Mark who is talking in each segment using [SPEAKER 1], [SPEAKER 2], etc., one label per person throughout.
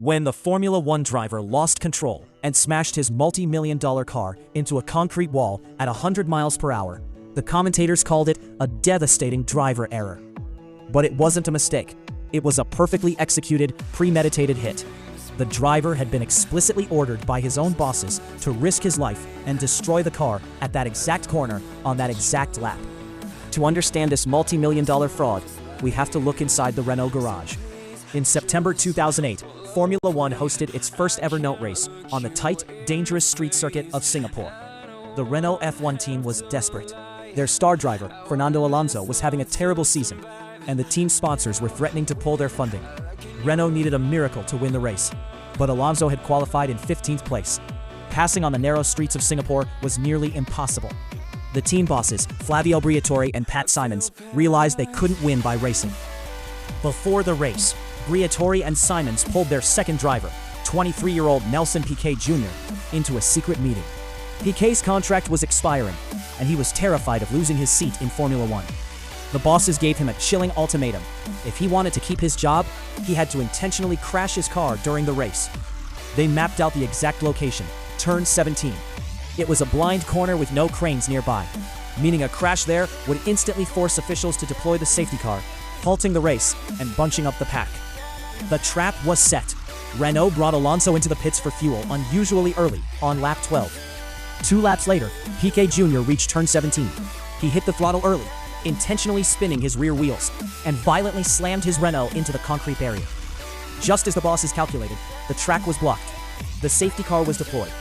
[SPEAKER 1] when the Formula 1 driver lost control and smashed his multi-million-dollar car into a concrete wall at 100 miles per hour. The commentators called it a devastating driver error. But it wasn't a mistake. It was a perfectly executed, premeditated hit. The driver had been explicitly ordered by his own bosses to risk his life and destroy the car at that exact corner on that exact lap. To understand this multi-million-dollar fraud, we have to look inside the Renault garage. In September 2008, Formula 1 hosted its first ever note race on the tight, dangerous street circuit of Singapore. The Renault F1 team was desperate. Their star driver, Fernando Alonso, was having a terrible season, and the team sponsors were threatening to pull their funding. Renault needed a miracle to win the race, but Alonso had qualified in 15th place. Passing on the narrow streets of Singapore was nearly impossible. The team bosses, Flavio Briatore and Pat Simons, realized they couldn't win by racing. Before the race, Briatore and Simons pulled their second driver, 23-year-old Nelson Piquet Jr., into a secret meeting. Piquet's contract was expiring, and he was terrified of losing his seat in Formula 1. The bosses gave him a chilling ultimatum. If he wanted to keep his job, he had to intentionally crash his car during the race. They mapped out the exact location, turn 17. It was a blind corner with no cranes nearby, meaning a crash there would instantly force officials to deploy the safety car, halting the race and bunching up the pack. The trap was set. Renault brought Alonso into the pits for fuel unusually early, on lap 12. 2 laps later, Piquet Jr. reached turn 17. He hit the throttle early, intentionally spinning his rear wheels, and violently slammed his Renault into the concrete barrier. Just as the bosses calculated, the track was blocked. The safety car was deployed.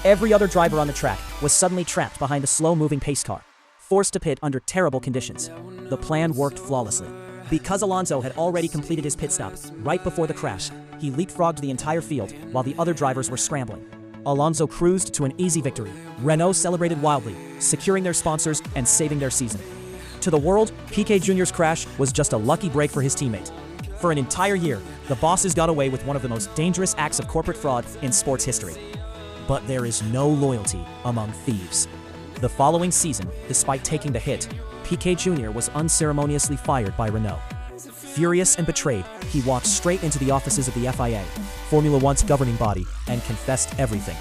[SPEAKER 1] Every other driver on the track was suddenly trapped behind a slow-moving pace car, forced to pit under terrible conditions. The plan worked flawlessly. Because Alonso had already completed his pit stop right before the crash, he leapfrogged the entire field while the other drivers were scrambling. Alonso cruised to an easy victory. Renault celebrated wildly, securing their sponsors and saving their season. To the world, Piquet Jr.'s crash was just a lucky break for his teammate. For an entire year, the bosses got away with one of the most dangerous acts of corporate fraud in sports history. But there is no loyalty among thieves. The following season, despite taking the hit, Piquet Jr. was unceremoniously fired by Renault. Furious and betrayed, he walked straight into the offices of the FIA, Formula 1's governing body, and confessed everything.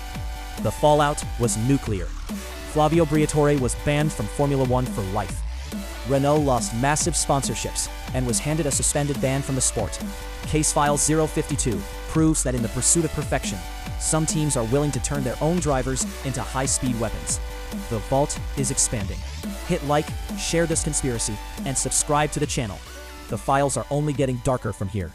[SPEAKER 1] The fallout was nuclear. Flavio Briatore was banned from Formula 1 for life. Renault lost massive sponsorships and was handed a suspended ban from the sport. Case file 052 proves that in the pursuit of perfection, some teams are willing to turn their own drivers into high-speed weapons. The vault is expanding. Hit like, share this conspiracy, and subscribe to the channel. The files are only getting darker from here.